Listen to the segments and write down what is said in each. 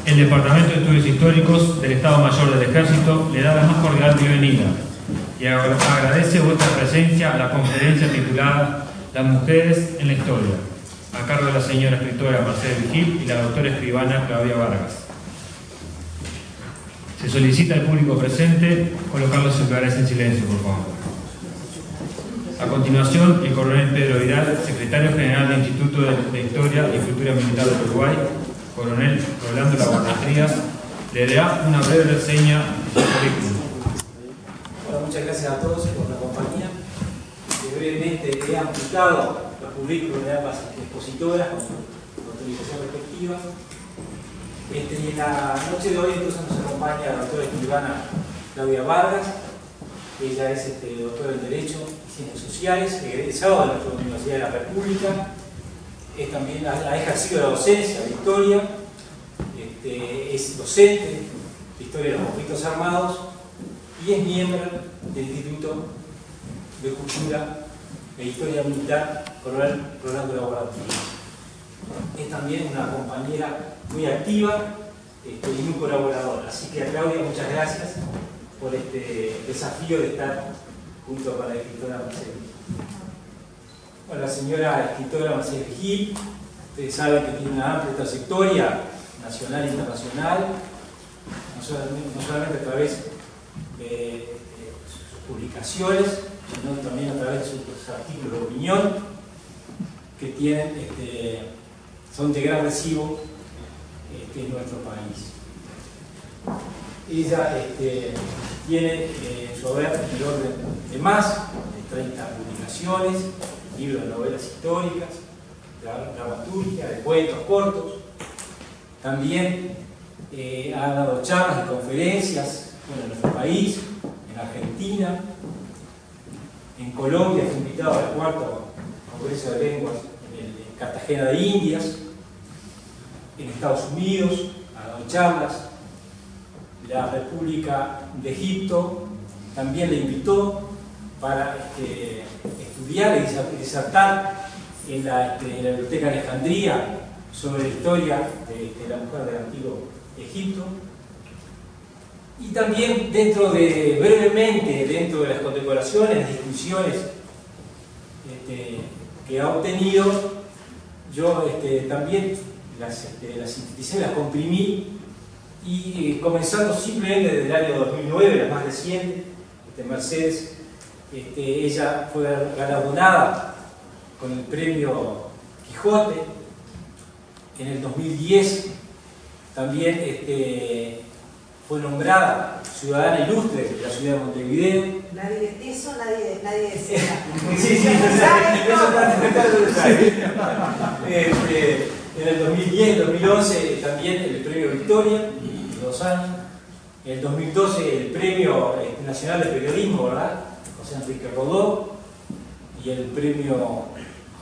El Departamento de Estudios Históricos del Estado Mayor del Ejército le da la más cordial bienvenida y agradece vuestra presencia a la conferencia titulada Las mujeres en la historia, a cargo de la señora escritora Marcela Vigil y la doctora escribana Claudia Vargas. Se solicita al público presente colocar los celulares en silencio, por favor. A continuación, el coronel Pedro Vidal, secretario general del Instituto de Historia y Cultura Militar del Uruguay, coronel Rolando Laguardia, le dará una breve reseña de su currículum. Bueno, muchas gracias a todos por la compañía. Brevemente he aplicado los currículos de ambas expositoras con autorización respectiva. Y en la noche de hoy entonces nos acompaña la doctora escribana Claudia Vargas. Ella es doctora en Derecho y Ciencias Sociales, egresada de nuestra Universidad de la República. También ha ejercido la docencia de historia, es docente de historia de los conflictos armados y es miembro del Instituto de Cultura e Historia Militar Coronel Rolando Laguardia. Es también una compañera muy activa y muy colaboradora. Así que a Claudia, muchas gracias por este desafío de estar junto con la escritora Marcela. Bueno, la señora escritora Marcela Vigil, ustedes saben que tiene una amplia trayectoria nacional e internacional, no solamente a través de sus publicaciones, sino también a través de sus artículos de opinión, que tienen, son de gran recibo en nuestro país. Ella tiene en su haber el orden de más de 30 publicaciones, libros de novelas históricas, de dramaturgia, de cuentos cortos. También ha dado charlas y conferencias en nuestro país, en Argentina, en Colombia, fue invitado al cuarto Congreso de Lenguas en Cartagena de Indias, en Estados Unidos, ha dado charlas. La República de Egipto también le invitó para estudiar y disertar en la Biblioteca de Alejandría sobre la historia de la mujer del antiguo Egipto. Y también brevemente, dentro de las condecoraciones, discusiones que ha obtenido, yo también las sinteticé, las comprimí, y comenzando simplemente desde el año 2009, la más reciente, Mercedes, ella fue galardonada con el premio Quijote. En el 2010 también fue nombrada ciudadana ilustre de la ciudad de Montevideo. Nadie decía. Sí, en el 2010, 2011 también el premio Victoria, 2 años. En el 2012 el premio nacional de periodismo, ¿verdad? José Enrique Rodó, y el premio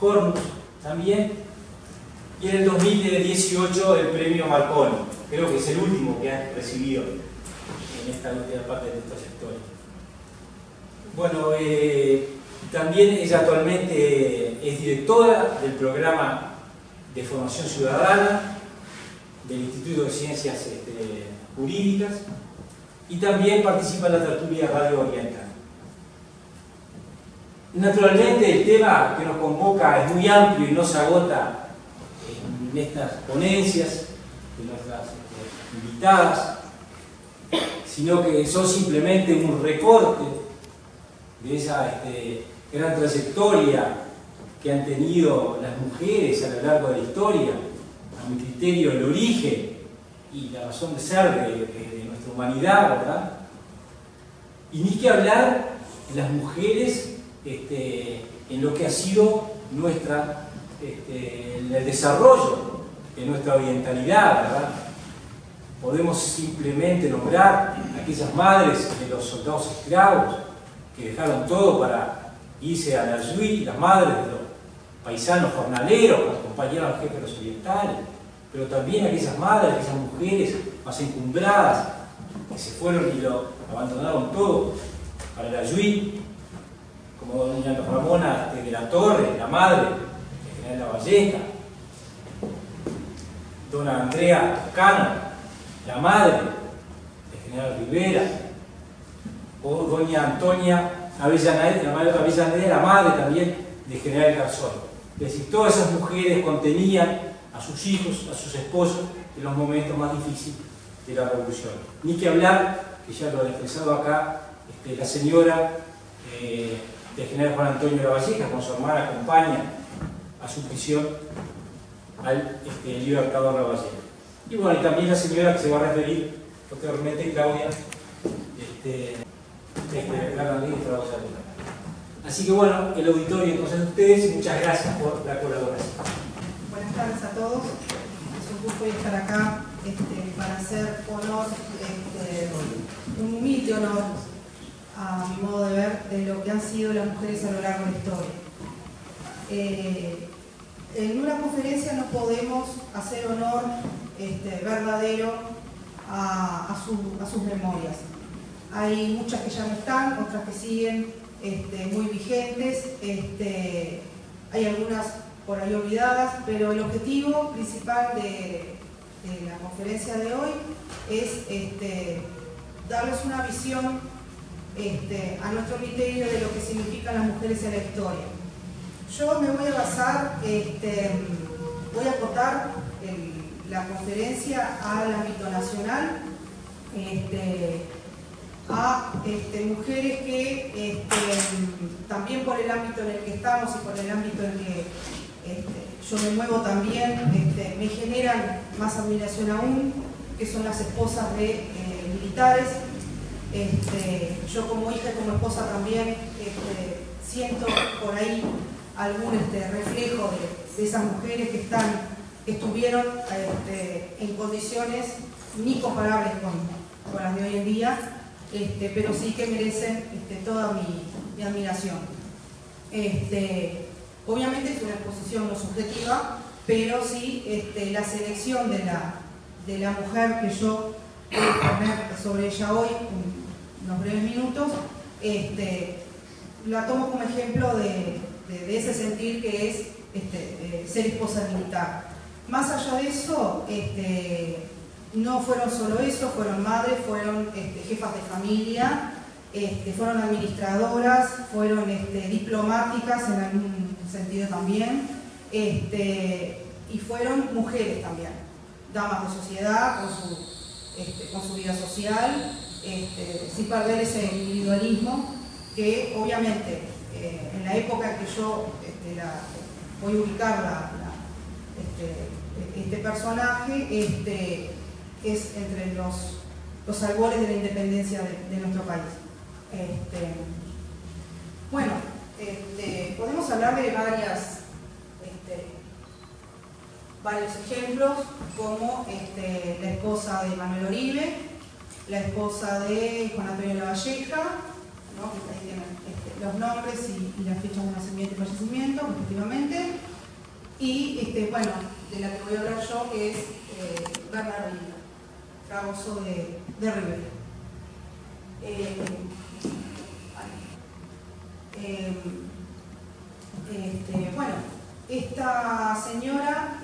Hornus también. Y en el 2018 el premio Marconi. Creo que es el último que ha recibido en esta última parte de nuestra trayectoria. Bueno, también ella actualmente es directora del programa de formación ciudadana del Instituto de Ciencias Jurídicas, y también participa en la tertulia Radio Oriental. Naturalmente el tema que nos convoca es muy amplio y no se agota en estas ponencias de nuestras invitadas, sino que son simplemente un recorte de esa gran trayectoria que han tenido las mujeres a lo largo de la historia, a mi criterio el origen y la razón de ser de nuestra humanidad, ¿verdad? Y ni que hablar de las mujeres en lo que ha sido el desarrollo de nuestra orientalidad, ¿verdad? Podemos simplemente nombrar a aquellas madres de los soldados esclavos que dejaron todo para irse a la Arjuí, las madres de los paisanos jornaleros que acompañaron al jefe de los orientales, pero también aquellas madres, aquellas mujeres más encumbradas que se fueron y lo abandonaron todo para la Arjuí, como doña Ramona de la Torre, la madre de General Lavalleja, dona Andrea Toscano, la madre del general Rivera, o doña Antonia Avellaneda, la madre también del general Garzón. Es decir, todas esas mujeres contenían a sus hijos, a sus esposos, en los momentos más difíciles de la revolución. Ni que hablar, que ya lo he expresado acá, la señora del general Juan Antonio Lavalleja, con su hermana, acompaña a su prisión al libertador Lavalleja. Y bueno, y también la señora que se va a referir posteriormente, Claudia, Así que bueno, el auditorio entonces de ustedes, y muchas gracias por la colaboración. Buenas tardes a todos. Es un gusto estar acá para hacer honor, un humilde honor, a mi modo de ver, de lo que han sido las mujeres a lo largo de la historia. En una conferencia no podemos hacer honor verdadero a sus memorias. Hay muchas que ya no están, otras que siguen muy vigentes, hay algunas por ahí olvidadas, pero el objetivo principal de la conferencia de hoy es darles una visión a nuestro criterio de lo que significan las mujeres en la historia. Yo me voy a basar, voy a acotar la conferencia al ámbito nacional, a mujeres que también por el ámbito en el que estamos y por el ámbito en que yo me muevo también, me generan más admiración aún, que son las esposas de militares. Yo como hija y como esposa también siento por ahí algún reflejo de esas mujeres que estuvieron en condiciones ni comparables con las de hoy en día, pero sí que merecen toda mi admiración. Obviamente es una exposición no subjetiva, pero sí la selección de la mujer que yo voy a poner sobre ella hoy, en unos breves minutos, la tomo como ejemplo de ese sentir que es ser esposa militar. Más allá de eso, no fueron solo eso, fueron madres, fueron jefas de familia, fueron administradoras, fueron diplomáticas en algún sentido también, y fueron mujeres también, damas de sociedad con su vida social, sin perder ese individualismo que obviamente en la época en que yo voy a ubicar este personaje, es entre los albores de la independencia de nuestro país. Bueno, podemos hablar de varios ejemplos, como la esposa de Manuel Oribe, la esposa de Juan Antonio Lavalleja, ¿no? Ahí tienen los nombres y las fechas de nacimiento y fallecimiento, respectivamente, y bueno, de la que voy a hablar yo, que es Bernardina Fragoso de Rivera. Bueno, esta señora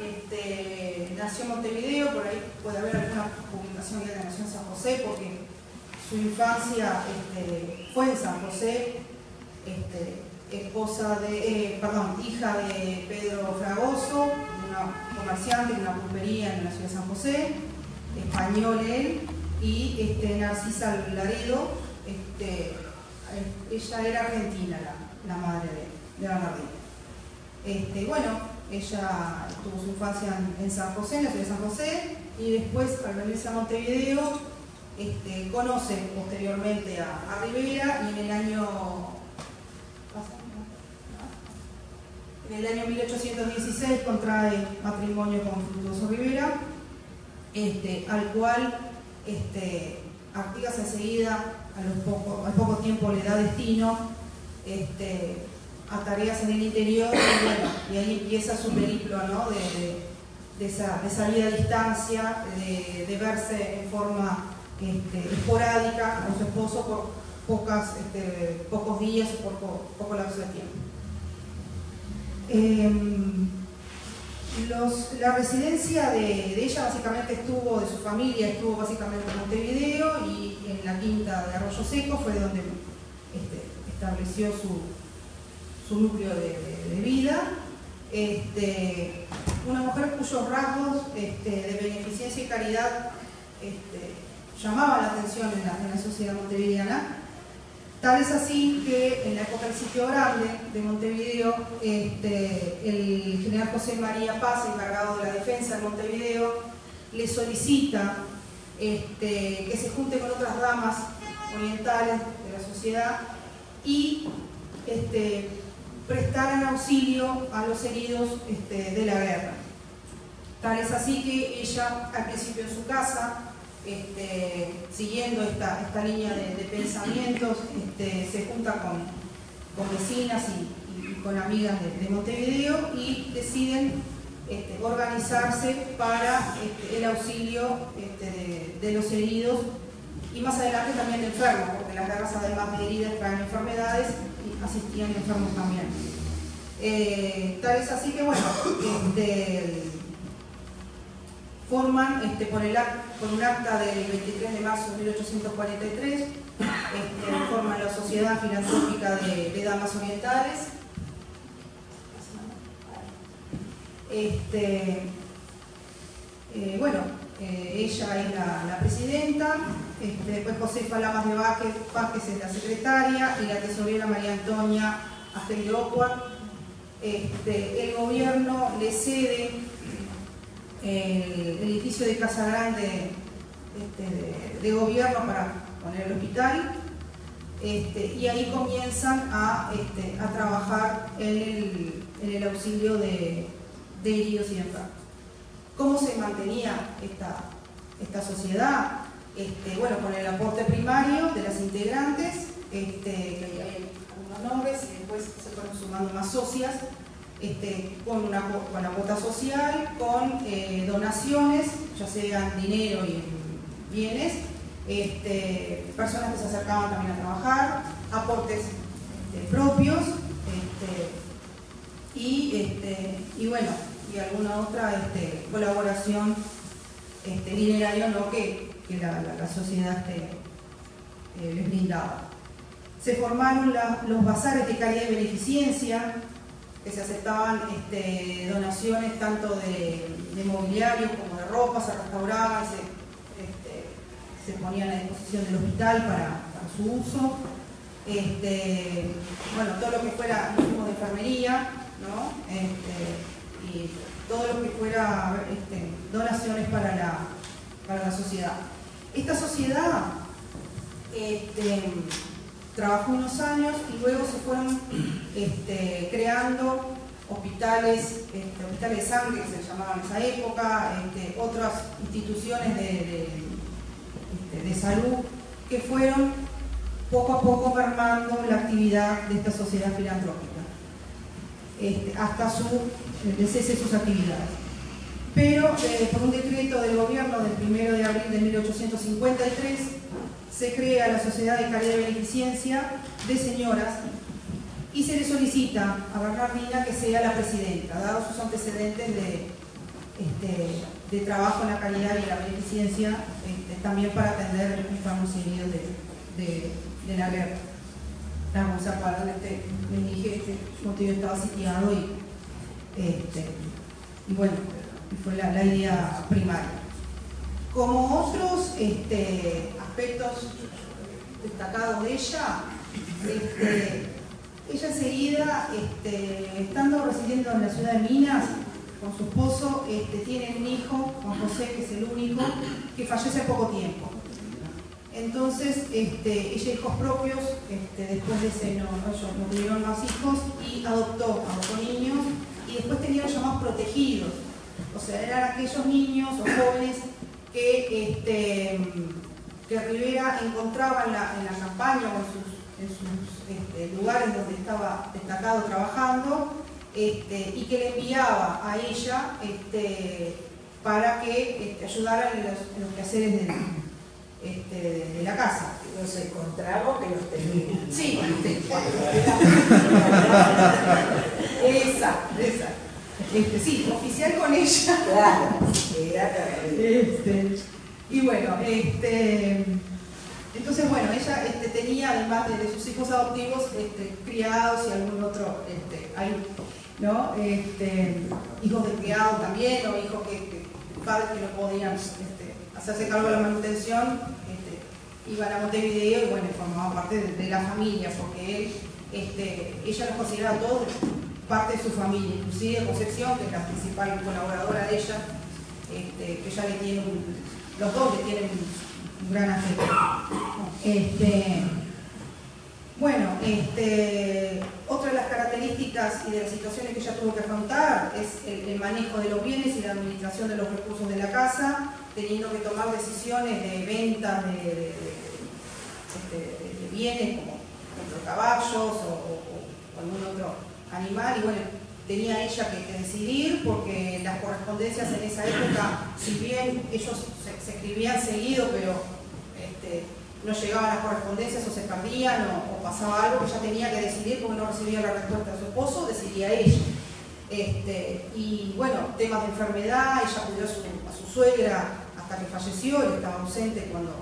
nació en Montevideo, por ahí puede haber alguna publicación que nació en San José, porque su infancia fue en San José, hija de Pedro Fragoso, una comerciante, una pulpería en la ciudad de San José, español él, y Narcisa Laredo, ella era argentina, la madre de Bernardina. Bueno, ella tuvo su infancia en San José, en la ciudad de San José, y después, al venirse a Montevideo, conoce posteriormente a Rivera, y en el año 1816 contrae matrimonio con Fructuoso Rivera, al cual Artigas enseguida, al poco tiempo, le da destino a tareas en el interior, y bueno, y ahí empieza su periplo, ¿no? de esa vida a distancia, de verse en forma esporádica con su esposo por pocos días o por poco lapso de tiempo. La residencia de ella básicamente estuvo, de su familia estuvo básicamente en Montevideo y en la quinta de Arroyo Seco fue donde estableció su núcleo de vida. Una mujer cuyos rasgos de beneficencia y caridad llamaban la atención en la sociedad montevideana. Tal es así que en la época del sitio grande de Montevideo, el general José María Paz, encargado de la defensa de Montevideo, le solicita que se junte con otras damas orientales de la sociedad y prestaran auxilio a los heridos de la guerra. Tal es así que ella, al principio en su casa, siguiendo esta línea de pensamientos, se junta con vecinas y con amigas de Montevideo y deciden organizarse para el auxilio de los heridos y más adelante también de enfermos, porque las guerras además de heridas traen enfermedades y asistían enfermos también. Tal es así que bueno, forman por un acta del 23 de marzo de 1843, forman la Sociedad Filantrópica de Damas Orientales. Ella es la presidenta, después Josefa Lamas de Vázquez es la secretaria y la tesorera María Antonia Astelioqua. El gobierno le cede el edificio de Casa Grande de gobierno para poner el hospital y ahí comienzan a trabajar en el auxilio de heridos y enfermos. ¿Cómo se mantenía esta sociedad? Con el aporte primario de las integrantes, que hay algunos nombres y después se fueron sumando más socias, con la cuota social, con donaciones, ya sean dinero y bienes, personas que se acercaban también a trabajar, aportes propios y alguna otra colaboración dineraria, ¿no? que la sociedad les brindaba. Se formaron los bazares de caridad y beneficencia, que se aceptaban donaciones tanto de mobiliario como de ropa, se restauraban, se ponían a disposición del hospital para su uso. Todo lo que fuera de enfermería, ¿no? Y todo lo que fuera donaciones para la sociedad. Esta sociedad trabajó unos años y luego se fueron creando hospitales de sangre, que se llamaban en esa época, otras instituciones de salud que fueron poco a poco mermando la actividad de esta sociedad filantrópica hasta el cese de sus actividades. Pero por un decreto del gobierno del 1 de abril de 1853 se crea la Sociedad de Caridad y Beneficencia de Señoras y se le solicita a Bernardina que sea la presidenta, dados sus antecedentes de trabajo en la caridad y en la beneficencia, también para atender enfermos y heridos de la guerra. ¿Se acuerdan? Les dije, Montevideo estaba sitiado y bueno, fue la idea primaria. Como otros aspectos destacados de ella, ella enseguida, estando residiendo en la ciudad de Minas con su esposo, tiene un hijo, Juan José, que es el único, que fallece hace poco tiempo. Entonces, ella hijos propios, después de ese ellos no tuvieron más hijos y adoptó niños y después tenían llamados protegidos. O sea, eran aquellos niños o jóvenes que Rivera encontraba en la campaña o en sus lugares donde estaba destacado trabajando y que le enviaba a ella para que ayudara en los quehaceres de la casa. Los encontraba que los tenía. Sí, exacto. Sí, oficial con ella. Claro, era Y bueno, entonces bueno, ella tenía, además de sus hijos adoptivos, criados y algún otro, ¿no? Hijos de criados también, o hijos padres que no podían hacerse cargo de la manutención, iban a Montevideo y bueno, formaban parte de la familia, porque ella los consideraba todos parte de su familia, inclusive Concepción, que es la principal colaboradora de ella, que ella le tiene los dos le tienen un gran afecto. Bueno, otra de las características y de las situaciones que ella tuvo que afrontar es el manejo de los bienes y la administración de los recursos de la casa, teniendo que tomar decisiones de ventas de bienes como caballos o algún otro animal, y bueno, tenía ella que decidir, porque las correspondencias en esa época, si bien ellos se escribían seguido, pero no llegaban las correspondencias o se perdían o pasaba algo que ella tenía que decidir porque no recibía la respuesta de su esposo, decidía ella. Y bueno, temas de enfermedad, ella cuidó a su suegra hasta que falleció, él estaba ausente cuando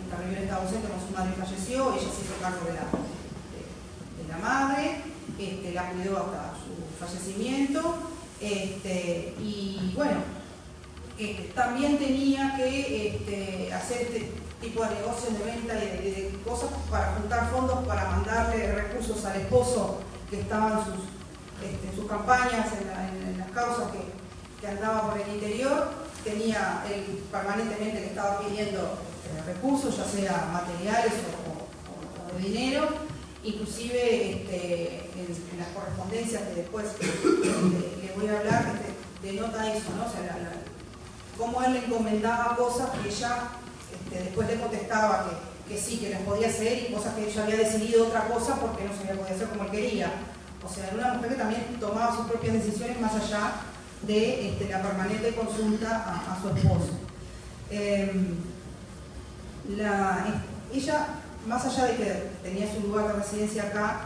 estaba ausente cuando su madre falleció, ella se hizo cargo de la madre, la cuidó hasta su fallecimiento, y bueno, también tenía que hacer tipo de negocios de venta y de cosas para juntar fondos para mandarle recursos al esposo que estaba en sus campañas, en las causas que andaba por el interior. Tenía él permanentemente que estaba pidiendo recursos, ya sea materiales o de dinero, inclusive en las correspondencias que después le voy a hablar, denota eso, ¿no? O sea, cómo él le encomendaba cosas que ella después le contestaba que sí, que las podía hacer, y cosas que ella había decidido otra cosa porque no se había podido hacer como él quería. O sea, era una mujer que también tomaba sus propias decisiones más allá de la permanente consulta a su esposo. Ella, más allá de que tenía su lugar de residencia acá,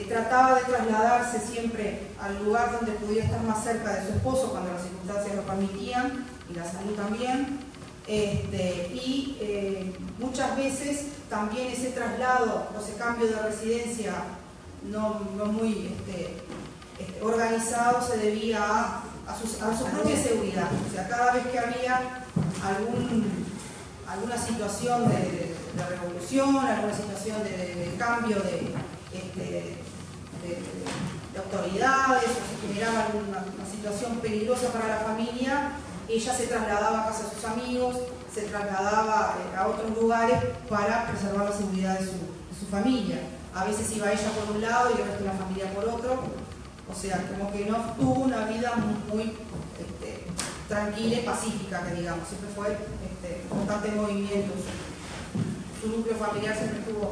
trataba de trasladarse siempre al lugar donde pudiera estar más cerca de su esposo cuando las circunstancias lo permitían y la salud también. Muchas veces también ese traslado o ese cambio de residencia no muy organizado se debía a su propia seguridad. O sea, cada vez que había alguna situación de revolución, alguna situación de cambio de autoridades, o se generaba alguna situación peligrosa para la familia, ella se trasladaba a casa de sus amigos, se trasladaba a otros lugares para preservar la seguridad de su familia. A veces iba ella por un lado y el resto de la familia por otro. O sea, como que no tuvo una vida muy tranquila y pacífica, que digamos. Siempre fue constante movimiento. Su núcleo familiar siempre estuvo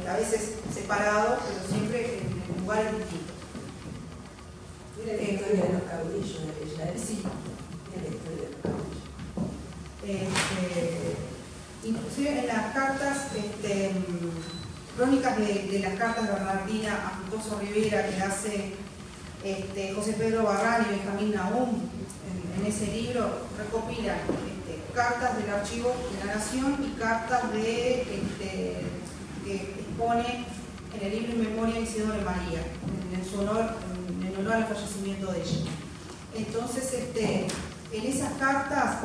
a veces separado, pero siempre en lugares distintos. Era la historia de los caudillos de aquella época. Sí. Era la historia de los caudillos. Inclusive en las cartas, crónicas de las cartas de Bernardina a Fructuoso Rivera que hace José Pedro Barrán y Benjamín Nahum, en ese libro recopilan cartas del Archivo de la Nación y cartas que expone en el libro En Memoria de Isidoro y María, en honor al fallecimiento de ella. Entonces, en esas cartas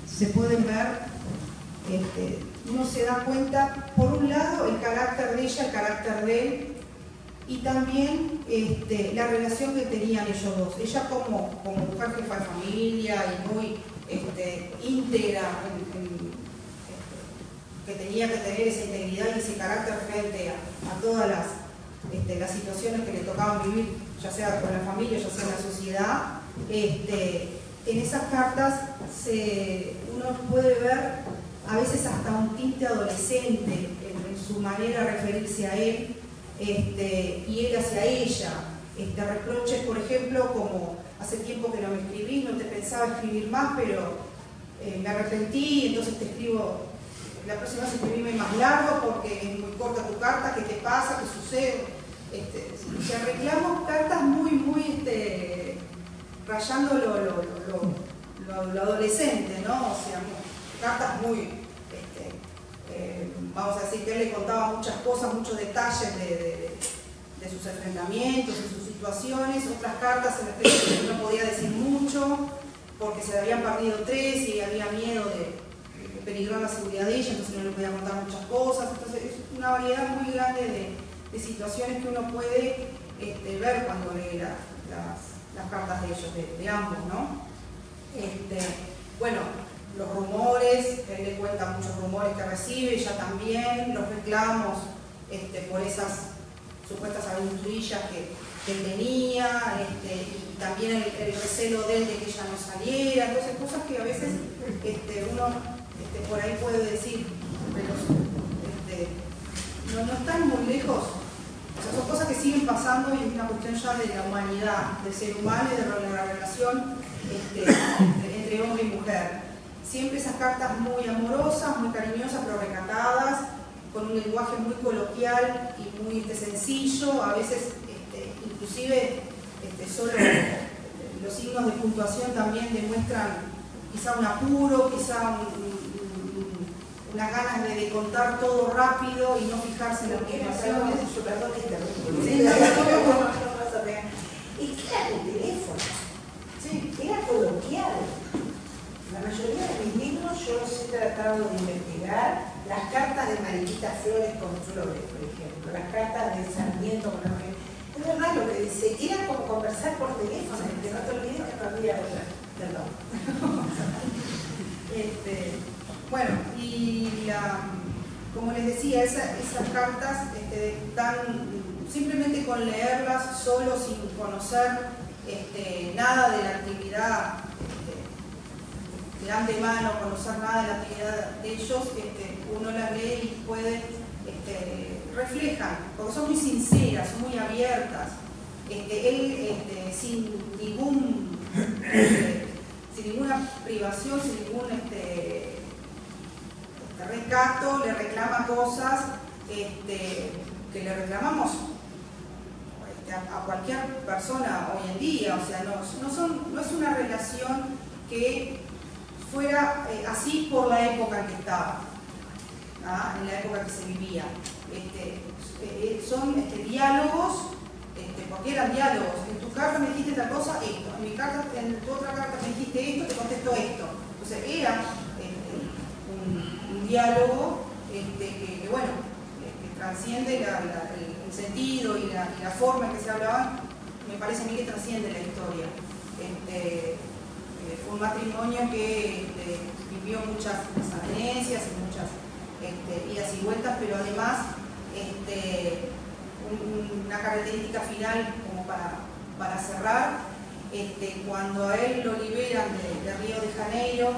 se pueden ver, uno se da cuenta, por un lado, el carácter de ella, el carácter de él, y también la relación que tenían ellos dos. Ella como mujer jefa de familia y muy íntegra, que tenía que tener esa integridad y ese carácter frente a todas las situaciones que le tocaban vivir, ya sea con la familia, ya sea en la sociedad. En esas cartas uno puede ver a veces hasta un tinte adolescente en su manera de referirse a él, y él hacia ella. Reproches, por ejemplo, como hace tiempo que no me escribís, no te pensaba escribir más, pero me arrepentí, entonces te escribo, la próxima vez escribime más largo porque es muy corta tu carta, ¿qué te pasa? ¿Qué sucede? O sea, reclamos cartas muy rayando lo adolescente, ¿no? O sea, cartas muy, vamos a decir que él le contaba muchas cosas, muchos detalles de sus enfrentamientos, de sus situaciones, otras cartas en las que no podía decir mucho, porque se le habían perdido 3 y había miedo de peligrar la seguridad de ella, entonces no le podía contar muchas cosas. Entonces es una variedad muy grande de situaciones que uno puede ver cuando lee las cartas de ellos, de ambos, ¿no? Bueno, los rumores, él le cuenta muchos rumores que recibe, ella también, los reclamos por esas supuestas aventurillas que él tenía, y también el recelo de él de que ella no saliera. Entonces cosas que a veces uno por ahí puede decir, pero no están muy lejos. O sea, son cosas que siguen pasando y es una cuestión ya de la humanidad, del ser humano y de la relación entre hombre y mujer. Siempre esas cartas muy amorosas, muy cariñosas, pero recatadas, con un lenguaje muy coloquial y muy sencillo. A veces, inclusive, solo los signos de puntuación también demuestran quizá un apuro, quizá unas ganas de contar todo rápido y no fijarse en las puntuaciones. Perdón que interrumpo. Sí, no. ¿Y qué era el teléfono? Sí. Era coloquial. La mayoría de mis libros yo los he tratado de investigar. Las cartas de Mariquita Flores con Flores, por ejemplo. Las cartas de Sarmiento con Flores. Es verdad lo que dice. Era como conversar por teléfono. Que no te olvides que no había otra. Perdón. Bueno, y como les decía, esas cartas simplemente con leerlas solo, sin conocer nada de la actividad de antemano, conocer nada de la actividad de ellos, uno las lee y puede, reflejan, porque son muy sinceras, son muy abiertas. Él sin ninguna privación, sin ningún rescato, le reclama cosas que le reclamamos a cualquier persona hoy en día. O sea, no es una relación que fuera así por la época en que estaba, en la época que se vivía. Son diálogos, porque eran diálogos. En tu carta me dijiste tal cosa, esto. En tu otra carta me dijiste esto, te contesto esto. Entonces era un diálogo que trasciende el sentido y la forma en que se hablaban. Me parece a mí que trasciende la historia. Fue un matrimonio que vivió muchas desavenencias y muchas idas y vueltas, pero además una característica final como para cerrar, cuando a él lo liberan de Río de Janeiro,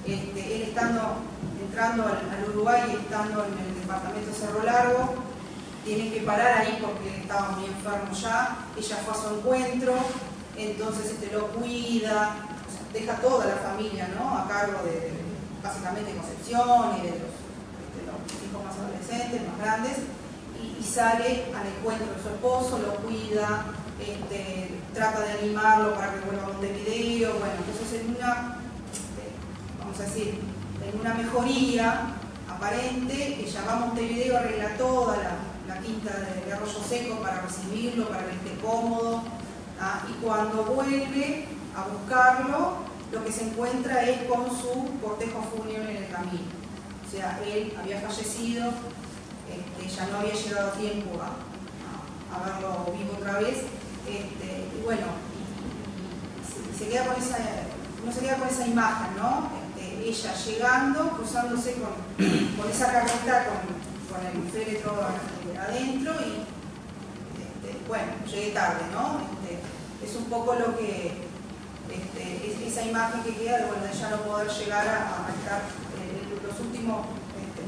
él entrando al Uruguay y estando en el departamento de Cerro Largo, tienen que parar ahí porque estaba muy enfermo ya. Ella fue a su encuentro, entonces lo cuida, o sea, deja toda la familia, ¿no?, a cargo de básicamente Concepción y de los hijos más adolescentes, más grandes, y sale al encuentro de su esposo, lo cuida, trata de animarlo para que vuelva a Montevideo. Bueno, entonces vamos a decir, en una mejoría aparente, ella va a Montevideo, arregla toda la quinta de Arroyo Seco para recibirlo, para que esté cómodo, y cuando vuelve a buscarlo, lo que se encuentra es con su cortejo fúnebre en el camino. O sea, él había fallecido, ya no había llegado a tiempo a verlo vivo otra vez, y bueno, se queda uno se queda con esa imagen, ¿no? Ella llegando, cruzándose con esa carreta, con el féretro adentro, y bueno, llegué tarde, ¿no? Es un poco lo que, esa imagen que queda de ya no poder llegar a estar los últimos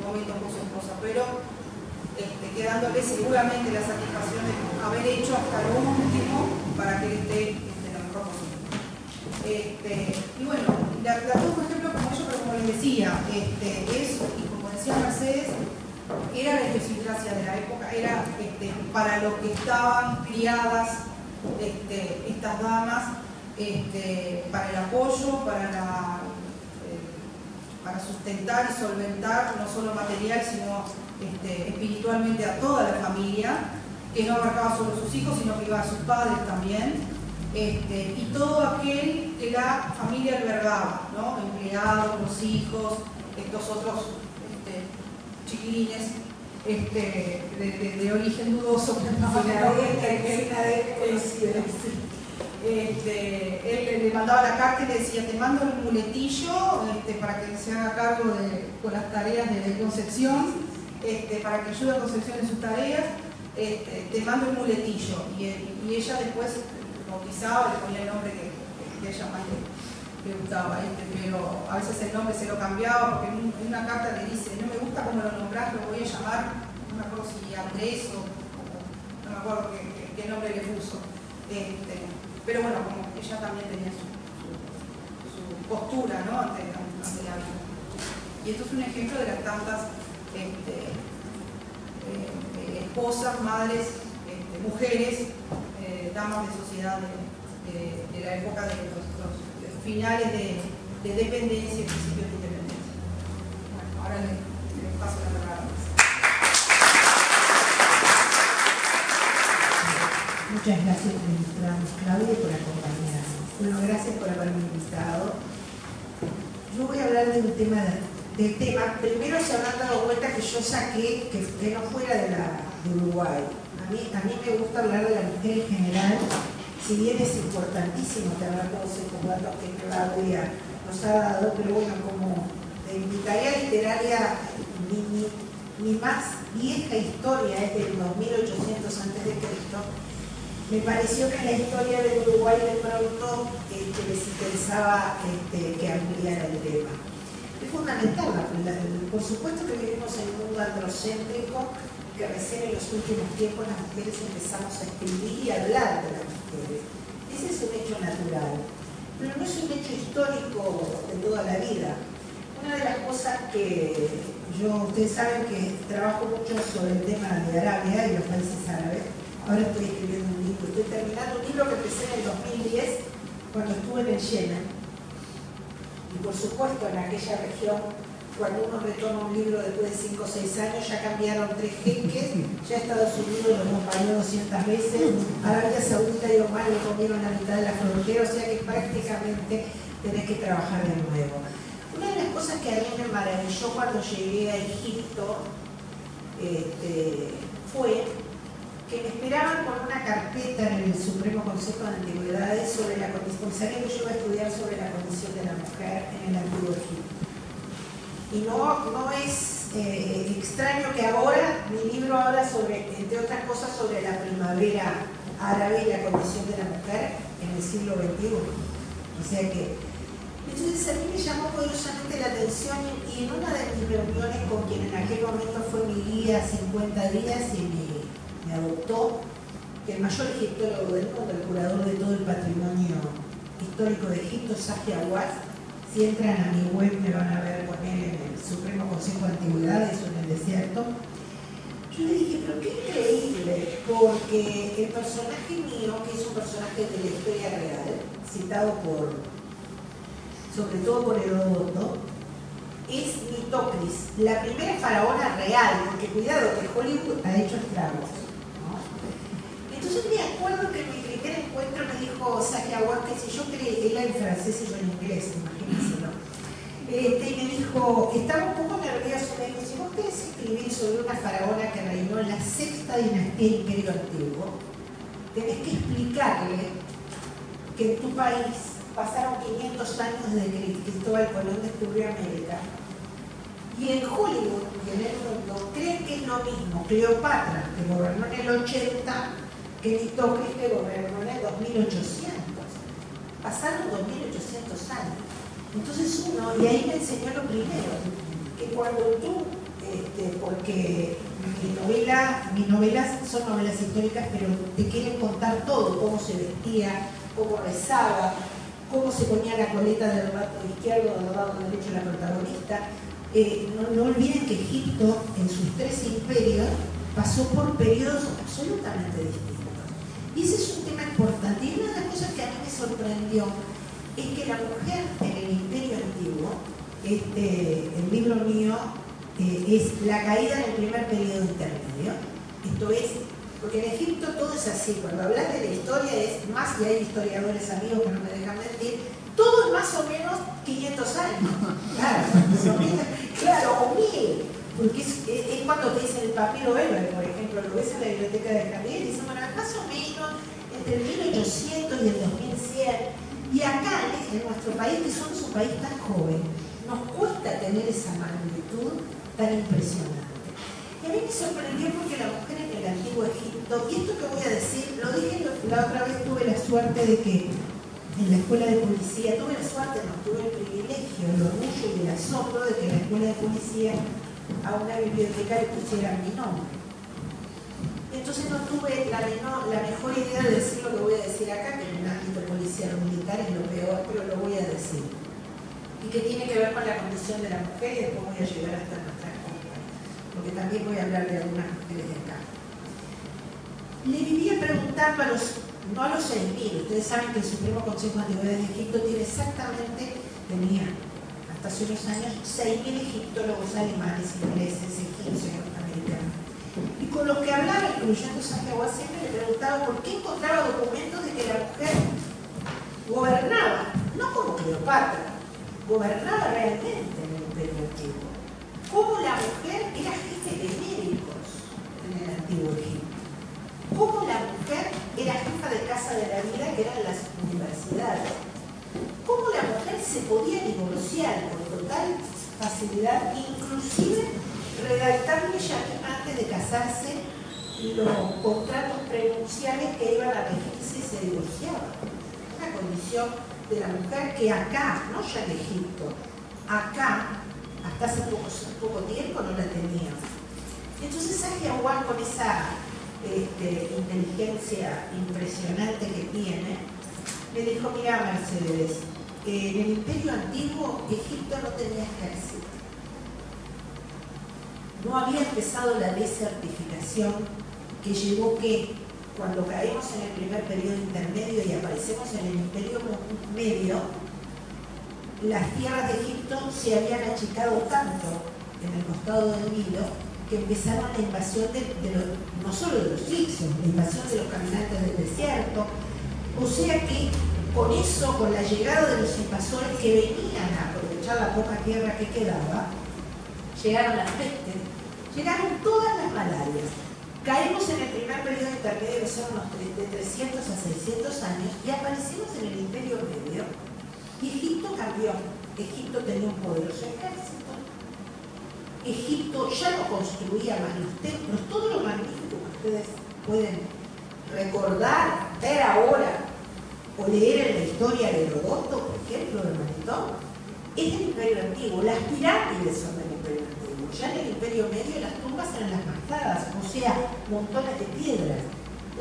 momentos con su esposa, pero quedándole seguramente la satisfacción de haber hecho hasta lo último para que él esté lo mejor posible. Y bueno, la dos, por ejemplo, como les decía, y como decía Mercedes, era la idiosincrasia de la época, era para lo que estaban criadas estas damas, para el apoyo, para sustentar y solventar, no solo material, sino espiritualmente a toda la familia, que no abarcaba solo a sus hijos, sino que iba a sus padres también, y todo aquel que la familia albergaba, ¿no? Empleados, los hijos, estos otros chiquilines de origen dudoso, él le mandaba la carta y le decía: te mando el muletillo para que se haga cargo con las tareas de Concepción, para que ayude a Concepción en sus tareas, te mando el muletillo. Y ella después bautizaba, le ponía el nombre que a ella más le gustaba, pero a veces el nombre se lo cambiaba, porque en una carta le dice: no me gusta cómo lo nombrás, lo voy a llamar, no me acuerdo si Andrés o no me acuerdo qué nombre le puso. Pero bueno, como ella también tenía su postura, ¿no? ante la vida. Y esto es un ejemplo de las tantas esposas, madres, mujeres, damas de sociedad de la época de los finales de dependencia y principios de independencia. Bueno, ahora le paso la palabra. Muchas gracias, ministra Claudia, por acompañarnos. Bueno, gracias por haberme invitado. Yo voy a hablar de un tema, primero se habrán dado cuenta que yo saqué que no fuera de Uruguay. A mí me gusta hablar de la mujer en general, si bien es importantísimo tener todos estos datos que Claudia nos ha dado, pero bueno, como de mi tarea literaria, mi más vieja historia es del 2800 a.C., me pareció que la historia de Uruguay de pronto les interesaba que ampliara el tema. Es fundamental, por supuesto que vivimos en un mundo androcéntrico, que recién en los últimos tiempos las mujeres empezamos a escribir y a hablar de las mujeres. Ese es un hecho natural, pero no es un hecho histórico de toda la vida. Una de las cosas que ustedes saben que trabajo mucho sobre el tema de Arabia y los países árabes. Ahora estoy escribiendo un libro, estoy terminando un libro que empecé en el 2010 cuando estuve en el Yemen. Y por supuesto en aquella región, cuando uno retoma un libro después de 5 o 6 años, ya cambiaron 3 jeques, ya Estados Unidos lo acompañó 200 veces, Arabia Saudita y Omán le comieron la mitad de la frontera, o sea que prácticamente tenés que trabajar de nuevo. Una de las cosas que a mí me maravilló cuando llegué a Egipto fue que me esperaban con una carpeta en el Supremo Consejo de Antigüedades sobre la condición, sabía que yo iba a estudiar sobre la condición de la mujer en el Antiguo Egipto. Y no es extraño que ahora, mi libro habla sobre, entre otras cosas, sobre la primavera árabe y la condición de la mujer en el siglo XXI. O sea que, entonces a mí me llamó poderosamente la atención y en una de mis reuniones con quien en aquel momento fue mi guía 50 días y me adoptó, que el mayor egiptólogo del mundo, el curador de todo el patrimonio histórico de Egipto, Zahi Hawass. Si entran a mi web me van a ver con él en el Supremo Consejo de Antigüedades o en el desierto. Yo le dije, pero qué increíble, porque el personaje mío, que es un personaje de la historia real, citado sobre todo por Heródoto, es Mitocris, la primera faraona real, porque cuidado que Hollywood ha hecho estragos. Entonces me acuerdo que en mi primer encuentro me dijo Zahi Hawass que si yo creía, él era en francés y yo en inglés, imagínenselo. Y me dijo, estaba un poco nervioso, me dijo, si vos querés escribir sobre una faraona que reinó en la 6ª dinastía del Imperio Antiguo, tenés que explicarle que en tu país pasaron 500 años desde que Cristóbal Colón descubrió América. Y en Hollywood y en el mundo creen que es lo mismo Cleopatra, que gobernó en el 80, que Mitocris, que gobernó en el 2800. Pasaron 2800 años. Entonces y ahí me enseñó lo primero, que cuando tú, porque mis novelas son novelas históricas, pero te quieren contar todo, cómo se vestía, cómo rezaba, cómo se ponía la coleta del lado izquierdo o del lado derecho la protagonista. No olviden que Egipto, en sus 3 imperios, pasó por periodos absolutamente distintos. Y ese es un tema importante. Y una de las cosas que a mí me sorprendió es que la mujer en el Imperio Antiguo, el libro mío es La caída en el primer periodo intermedio. Esto es, porque en Egipto todo es así, cuando hablas de la historia es más, y hay historiadores amigos que no me dejan mentir, todo es más o menos 500 años. Claro, o 1000. Porque es cuando te dicen el papiro Weber, por ejemplo, lo ves en la biblioteca de Javier y dicen, bueno, más o menos entre el 1800 y el 2100. Y acá, en nuestro país, que somos un país tan joven, nos cuesta tener esa magnitud tan impresionante. Y a mí me sorprendió porque la mujer en el antiguo Egipto, y esto que voy a decir, lo dije la otra vez, tuve la suerte de que en la escuela de policía, tuve el privilegio, el orgullo y el asombro de que en la escuela de policía a una bibliotecaria pusiera mi nombre. Entonces no tuve la mejor idea de decir lo que voy a decir acá, que en el ámbito policial o militar es lo peor, pero lo voy a decir. Y que tiene que ver con la condición de la mujer, y después voy a llegar hasta nuestras compañeras, porque también voy a hablar de algunas mujeres de acá. Le vivía preguntando no a los 6.000, ustedes saben que el Supremo Consejo de Antigüedades de Egipto tenía hasta hace unos años 6.000 egiptólogos alemanes, ingleses, egipcios, norteamericanos. Y con los que hablaba, incluyendo Sajiahuá, siempre le preguntaba por qué encontraba documentos de que la mujer gobernaba, no como Cleopatra, gobernaba realmente en el Imperio Antiguo. Cómo la mujer era jefe de médicos en el Antiguo Egipto. Cómo la mujer era jefa de casa de la vida, que eran las universidades. Cómo la mujer se podía divorciar con total facilidad, inclusive redactarle ya antes de casarse los contratos prenupciales que iban a regirse y se divorciaban. Una condición de la mujer que acá, no ya en Egipto, acá, hasta hace poco tiempo no la tenía. Entonces Sajiahuá, con esa inteligencia impresionante que tiene, me dijo, mira Mercedes, en el Imperio Antiguo Egipto no tenía ejército. No había empezado la desertificación que llevó que cuando caemos en el primer periodo intermedio y aparecemos en el Imperio Medio, las tierras de Egipto se habían achicado tanto en el costado del Nilo que empezaron la invasión no solo de los egipcios, la invasión de los caminantes del desierto. O sea que con eso, con la llegada de los invasores que venían a aprovechar la poca tierra que quedaba, llegaron las pestes, llegaron todas las malarias. Caímos en el primer periodo intermedio, que son unos de 300 a 600 años, y aparecimos en el Imperio Medio. Y Egipto cambió. Egipto tenía un poderoso ejército. Egipto ya no construía más los templos, todo lo magnífico que ustedes pueden recordar, ver ahora, o leer en la historia de Heródoto, por ejemplo, de Manetón, es del Imperio Antiguo. Las pirámides son del Imperio Antiguo. Ya en el Imperio Medio las tumbas eran las más dadas, o sea, montones de piedras.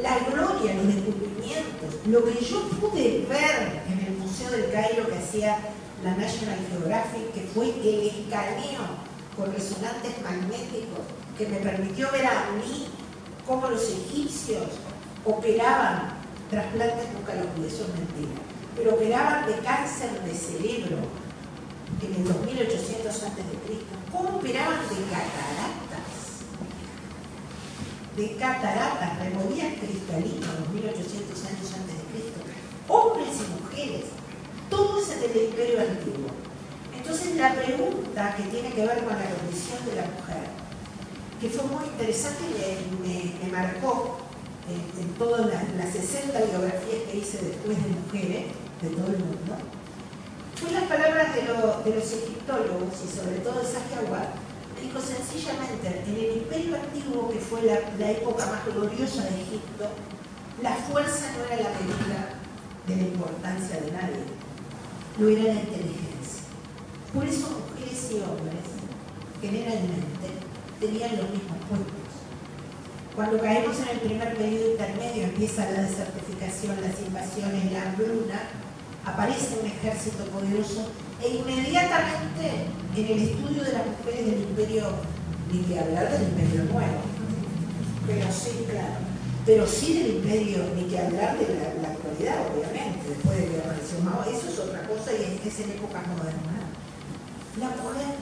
La gloria, los descubrimientos, lo que yo pude ver en el Museo del Cairo que hacía la National Geographic, que fue el escaneo con resonantes magnéticos, que me permitió ver a mí cómo los egipcios operaban trasplantes bucales, eso es mentira, pero operaban de cáncer de cerebro en el 2800 a.C. ¿Cómo operaban de cataratas, removían cristalinos 2800 años antes de Cristo, hombres y mujeres, todo es del Imperio Antiguo. Entonces la pregunta que tiene que ver con la condición de la mujer, que fue muy interesante y me marcó en todas las 60 biografías que hice después de mujeres de todo el mundo, fue las palabras de los egiptólogos y sobre todo de Sajiahuá. Dijo sencillamente, en el Imperio Antiguo, que fue la época más gloriosa de Egipto, la fuerza no era la medida de la importancia de nadie, no era la inteligencia. Por eso mujeres y hombres generalmente tenían los mismos puestos. Cuando caemos en el primer periodo intermedio, empieza la desertificación, las invasiones, la hambruna, aparece un ejército poderoso e inmediatamente en el estudio de las mujeres del imperio, ni que hablar del Imperio Nuevo, pero sí, claro, pero sí del imperio, ni que hablar de la actualidad, obviamente, después de que apareció Mao, eso es otra cosa y es en épocas modernas. La mujer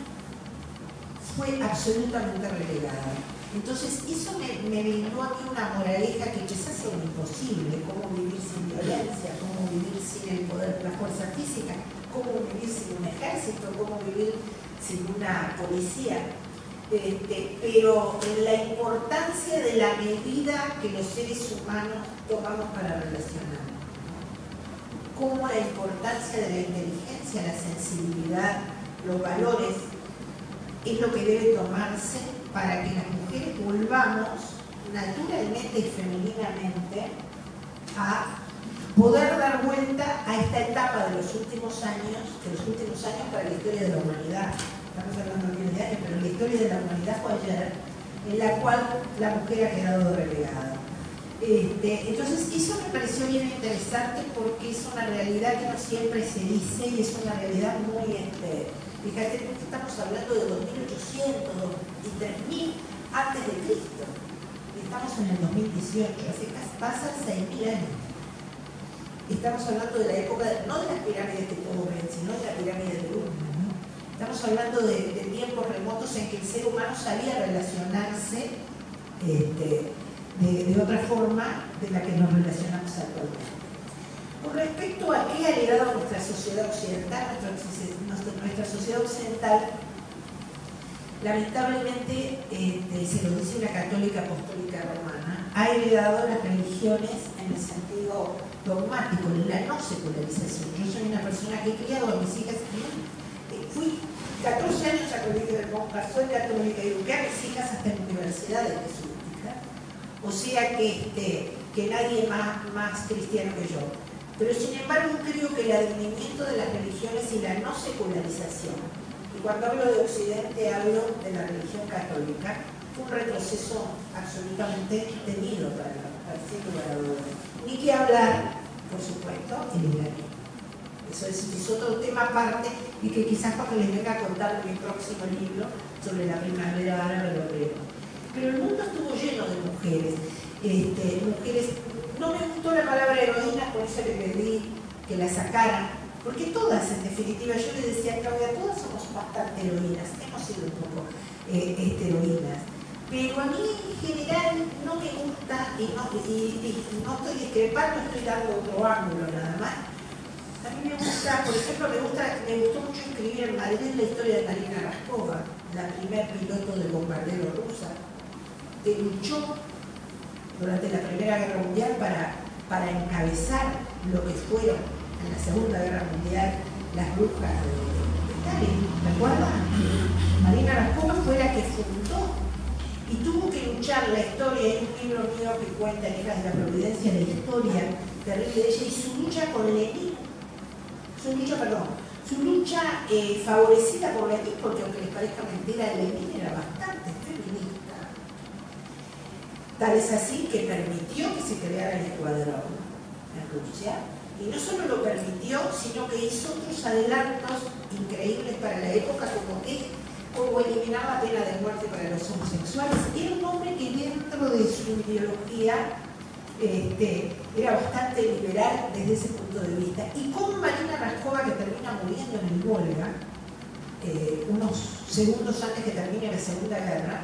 fue absolutamente relegada. Entonces, eso me brindó a mí una moraleja que quizás sea imposible: cómo vivir sin violencia, cómo vivir sin el poder de la fuerza física, cómo vivir sin un ejército, cómo vivir sin una policía. Pero la importancia de la medida que los seres humanos tomamos para relacionarnos, como la importancia de la inteligencia, la sensibilidad, los valores, es lo que debe tomarse para que las mujeres volvamos naturalmente y femeninamente a poder dar vuelta a esta etapa de los últimos años para la historia de la humanidad. Estamos hablando de miles de años, pero la historia de la humanidad fue ayer, en la cual la mujer ha quedado relegada. Entonces, eso me pareció bien interesante porque es una realidad que no siempre se dice y es una realidad muy... fíjate, estamos hablando de 2800 y 3000 antes de Cristo. Estamos en el 2018, pasan 6000 años. Estamos hablando de la época, no de las pirámides que todos ven, sino de la pirámide de Luna. Estamos hablando de tiempos remotos en que el ser humano sabía relacionarse de otra forma de la que nos relacionamos actualmente. Con respecto a qué ha heredado nuestra sociedad occidental, nuestra sociedad occidental, lamentablemente, se lo dice una católica apostólica romana, ha heredado las religiones en el sentido dogmático, en la no secularización. Yo soy una persona que he criado a mis hijas. Fui 14 años a colegio de monjas, soy católica y eduqué a mis hijas hasta en universidades jesuíticas. O sea que nadie más cristiano que yo. Pero sin embargo creo que el advenimiento de las religiones y la no secularización, y cuando hablo de Occidente hablo de la religión católica, fue un retroceso absolutamente temido para el siglo XXI. Ni que hablar, por supuesto, el islamismo. Eso es otro tema aparte y que quizás cuando les venga a contar en mi próximo libro sobre la primavera árabe lo veremos. Pero el mundo estuvo lleno de mujeres. No me gustó la palabra heroína, por eso le pedí que la sacaran, porque todas, en definitiva, yo le decía a Claudia, todas somos bastante heroínas, hemos sido un poco heroínas. Pero a mí en general no me gusta, y no estoy discrepando, estoy dando otro ángulo nada más. A mí me gusta, por ejemplo, me gustó mucho escribir en Madrid la historia de Marina Raskova, la primer piloto de bombardero rusa, que luchó durante la Primera Guerra Mundial para encabezar lo que fueron en la Segunda Guerra Mundial las brujas de Stalin, ¿recuerdan? Marina Raskova fue la que fundó y tuvo que luchar la historia. Hay un libro mío que cuenta en Hijas de la Providencia la historia terrible de ella y su lucha con Lenin. Su lucha favorecida por Lenin, porque aunque les parezca mentira, Lenin era bastante feminista. Tal es así que permitió que se creara el escuadrón en Rusia, y no solo lo permitió, sino que hizo otros adelantos increíbles para la época, como eliminar la pena de muerte para los homosexuales. Era un hombre que dentro de su ideología era bastante liberal desde ese punto de vista. Y con Marina Raskova, que termina muriendo en el Volga, unos segundos antes que termine la Segunda Guerra,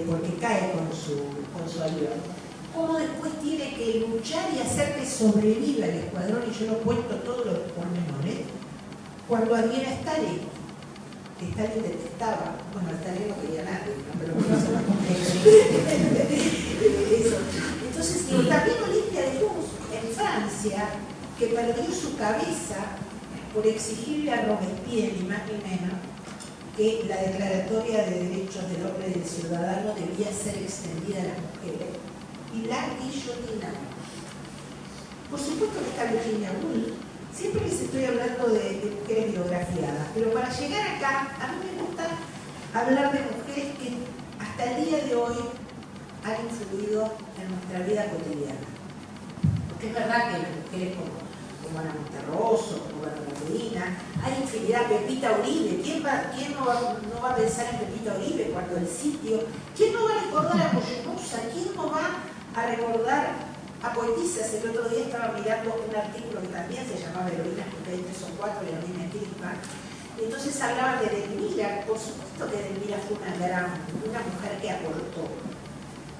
porque cae con su avión, cómo después tiene que luchar y hacer que sobreviva el escuadrón, y yo lo cuento todos los pormenores, cuando adviene a Stalin, que Stalin detestaba, bueno, Stalin no quería nadie, ¿no? Pero no se va a eso. Entonces, también Olimpia de Gouges, en Francia, que perdió su cabeza por exigirle a Robespierre, ni más ni menos, que la Declaratoria de Derechos del Hombre y del Ciudadano debía ser extendida a las mujeres, y la guillotinaron. Por supuesto que está Virginia Woolf, siempre les estoy hablando de mujeres biografiadas, pero para llegar acá, a mí me gusta hablar de mujeres que hasta el día de hoy han influido en nuestra vida cotidiana. Porque es verdad que las mujeres como Ana Monterroso, como Ana Medina, hay infinidad. Pepita Uribe, ¿quién no va a pensar en Pepita Uribe cuando el sitio? ¿Quién no va a recordar a Moyunusa? ¿Quién no va a recordar a poetisas. El otro día estaba mirando un artículo que también se llamaba Heroínas, porque hay 3 o 4 y a mí me escriban. Y entonces hablaban de Edelmira. Por supuesto que Edelmira fue una mujer que aportó.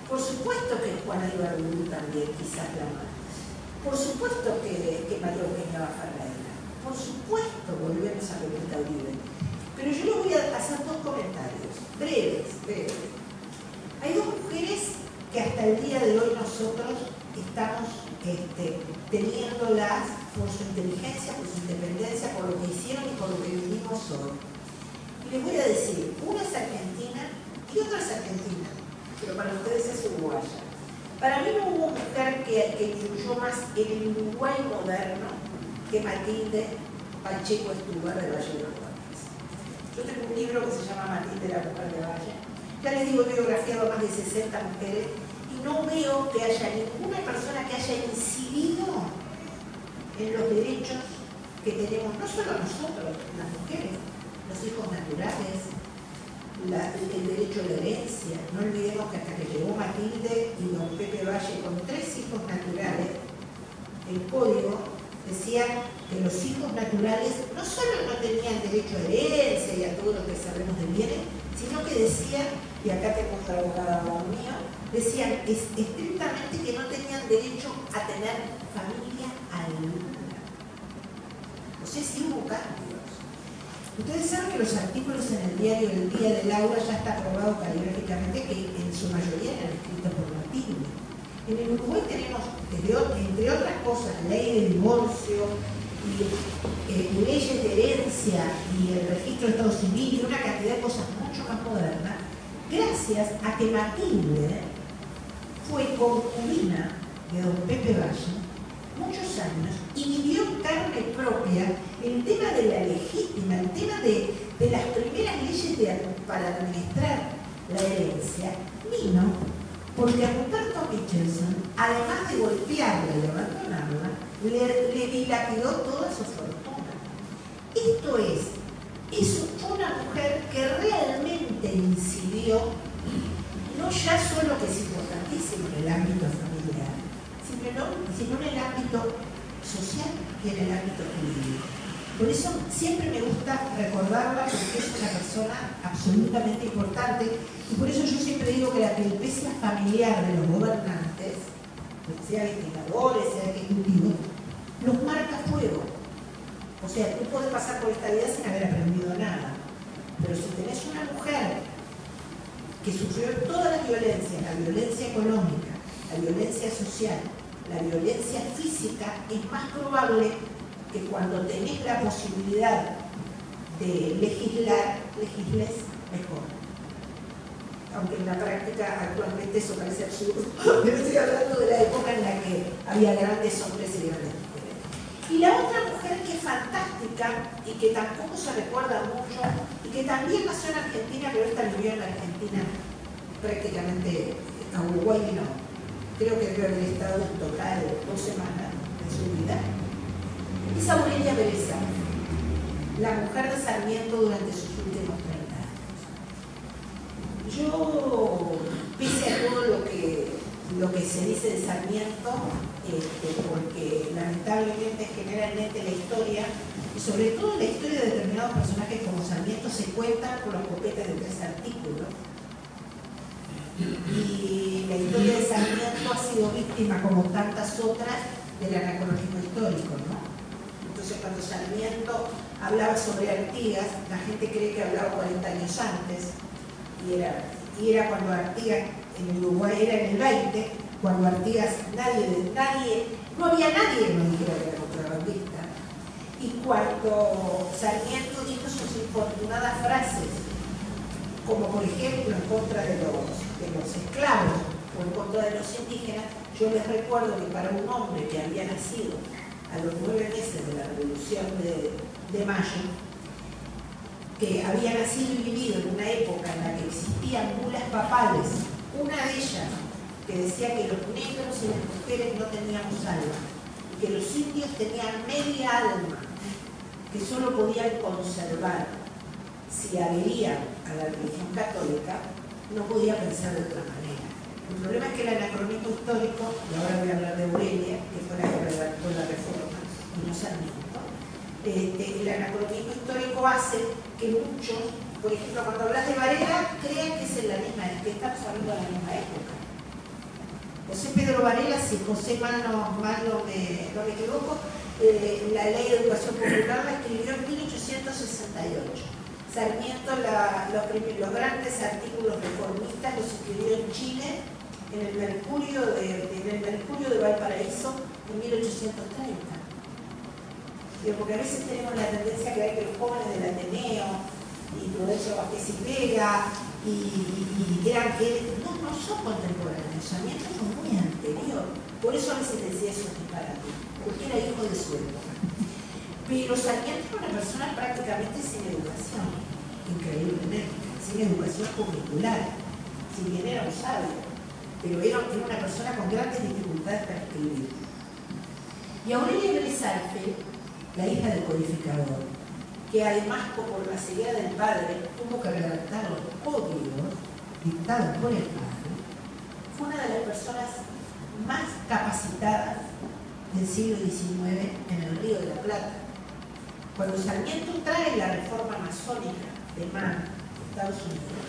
Por supuesto que Juana Ibarburu también, quizás la más. Por supuesto que María Eugenia Bafarraela. Por supuesto, volvemos a Pepita Uribe. Pero yo les voy a hacer 2 comentarios, breves. Hay 2 mujeres que hasta el día de hoy nosotros estamos teniéndolas por su inteligencia, por su independencia, por lo que hicieron y por lo que vivimos hoy. Y les voy a decir, una es argentina y otra es argentina, pero para ustedes es uruguaya. Para mí no hubo mujer que influyó más en el Uruguay moderno que Matilde Pacheco Estubar de Valle de los Guardias. Yo tengo un libro que se llama Matilde la mujer de Valle. Ya les digo, he biografiado a más de 60 mujeres y no veo que haya ninguna persona que haya incidido en los derechos que tenemos, no solo nosotros, las mujeres, los hijos naturales, el derecho a la herencia. No olvidemos que hasta que llegó Matilde y don Pepe Valle con 3 hijos naturales, el código decía que los hijos naturales no solo no tenían derecho a herencia y a todo lo que sabemos de bienes, sino que decían, y acá tenemos la abogada mío, decían estrictamente que no tenían derecho a tener familia alguna. O sea, sí hubo cambios. Ustedes saben que los artículos en el diario El Día de Laura ya está aprobado caligráficamente que en su mayoría eran escritos por Matilde. En el Uruguay tenemos, entre otras cosas, ley de divorcio, y leyes de herencia y el registro de Estado Civil y una cantidad de cosas mucho más modernas, gracias a que Matilde fue concubina de don Pepe Valle muchos años y vivió en carne propia el tema de la legítima, el tema de las primeras leyes para administrar la herencia, vino porque a Ruperto Michelson, además de golpearla y abandonarla, le dilapidó toda su fortuna. Esto fue una mujer que realmente incidió, no ya solo que es importantísimo en el ámbito familiar, sino en el ámbito social y en el ámbito jurídico. Por eso siempre me gusta recordarla porque es una persona absolutamente importante y por eso yo siempre digo que la peripecia familiar de los gobernantes, sea legisladores, sea ejecutivos, los marca a fuego. O sea, tú puedes pasar por esta vida sin haber aprendido nada, pero si tenés una mujer que sufrió todas las violencias, la violencia económica, la violencia social, la violencia física, es más probable que cuando tenés la posibilidad de legislar, legisles mejor. Aunque en la práctica actualmente eso parece absurdo, pero estoy hablando de la época en la que había grandes hombres y grandes mujeres. Y la otra mujer que es fantástica y que tampoco se recuerda mucho y que también nació en Argentina, pero esta vivió en la Argentina prácticamente, a Uruguay no. Creo que debe haber estado en total 2 semanas de su vida. Es Aurelia Bereza, la mujer de Sarmiento durante sus últimos 30 años. Yo, pese a todo lo que se dice de Sarmiento, porque lamentablemente generalmente la historia, y sobre todo la historia de determinados personajes como Sarmiento, se cuentan con los copetes de 3 artículos. Y la historia de Sarmiento ha sido víctima, como tantas otras, del anacronismo histórico, ¿no? Entonces, cuando Sarmiento hablaba sobre Artigas, la gente cree que hablaba 40 años antes, y era cuando Artigas en Uruguay era en el 20, cuando Artigas no había nadie que no dijera que era contrabandista, y cuando Sarmiento dijo sus infortunadas frases, como por ejemplo en contra de los esclavos o en contra de los indígenas, yo les recuerdo que para un hombre que había nacido a los 9 meses de la Revolución de Mayo, que había nacido y vivido en una época en la que existían bulas papales, una de ellas que decía que los negros y las mujeres no teníamos alma, y que los indios tenían media alma, que solo podían conservar si adherían a la religión católica, no podía pensar de otra manera. El problema es que el anacronismo histórico, y ahora voy a hablar de Aurelia, que fue la que redactó la reforma, y no Sarmiento, el anacronismo histórico hace que muchos, por ejemplo, cuando hablas de Varela, crean que es en la misma, que estamos hablando de la misma época. José Pedro Varela, si José mal no me equivoco, la ley de educación popular la escribió en 1868. Sarmiento, los grandes artículos reformistas los escribió en Chile, en el Mercurio de Valparaíso, en 1830. Porque a veces tenemos la tendencia a creer que los jóvenes del Ateneo y Prudencio Vázquez y Vega no son contemporáneos. Sarmiento fue muy anterior. Por eso a veces decía esos disparates, porque era hijo de su época. Pero Sarmiento era una persona prácticamente sin educación, increíblemente, sin educación curricular, si bien era un sabio, pero era una persona con grandes dificultades para escribir. Y Aurelia Grisarte, la hija del codificador, que además por la ceguera del padre tuvo que redactar los códigos dictados por el padre, fue una de las personas más capacitadas del siglo XIX en el Río de la Plata. Cuando Sarmiento trae la reforma masónica de Mann, Estados Unidos,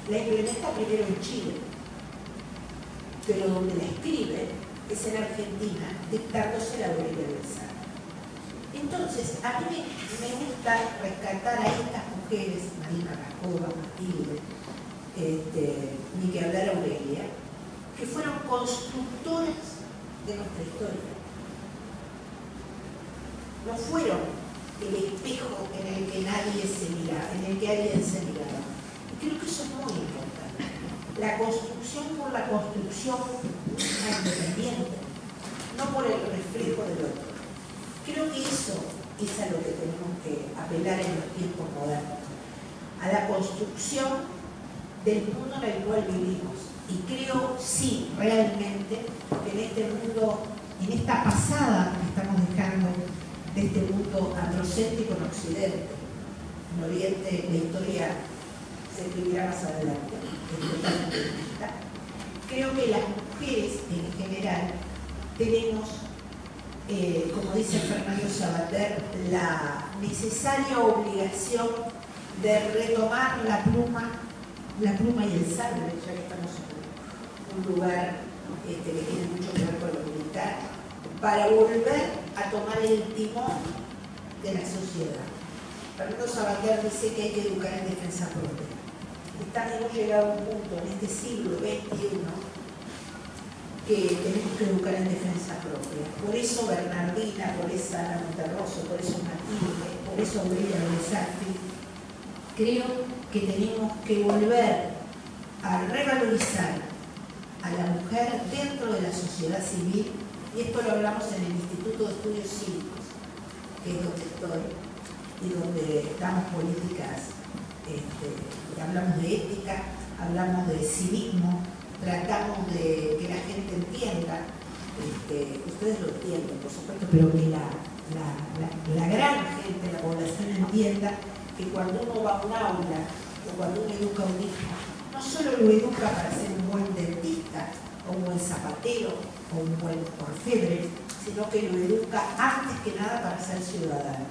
la implementa primero en Chile, pero donde la escribe es en Argentina, dictándose la Aurelia Grisarte. Entonces, a mí me gusta rescatar a estas mujeres, Marina Rascova, Matilde, ni que hablar Aurelia, que fueron constructoras de nuestra historia. No fueron el espejo en el que nadie se miraba, en el que alguien se miraba. Y creo que eso es muy importante. La construcción por la construcción independiente, no por el reflejo del otro. Creo que eso es a lo que tenemos que apelar en los tiempos modernos, a la construcción del mundo en el cual vivimos. Y creo, sí, realmente, que en este mundo, en esta pasada que estamos dejando de este mundo androcéntrico en Occidente, en Oriente la historia se escribirá más adelante, es totalmente distinta. Creo que las mujeres en general tenemos, como dice Fernando Sabater, la necesaria obligación de retomar la pluma y el sable, ya que estamos en un lugar que tiene mucho que ver con lo militar, para volver a tomar el timón de la sociedad. Fernando Sabater dice que hay que educar en defensa propia. Hemos llegado a un punto en este siglo XXI que tenemos que educar en defensa propia. Por eso Bernardina, por eso Ana Monterroso, por eso Matilde, por eso Aurelia Grisarte, creo que tenemos que volver a revalorizar a la mujer dentro de la sociedad civil, y esto lo hablamos en el Instituto de Estudios Cívicos, que es donde estoy, y donde damos políticas, hablamos de ética, hablamos de civismo, tratamos de que la gente entienda, ustedes lo entienden, por supuesto, pero que la gran gente, la población entienda que cuando uno va a un aula o cuando uno educa a un hijo, no solo lo educa para ser un buen dentista o un buen zapatero o un buen orfebre, sino que lo educa antes que nada para ser ciudadano.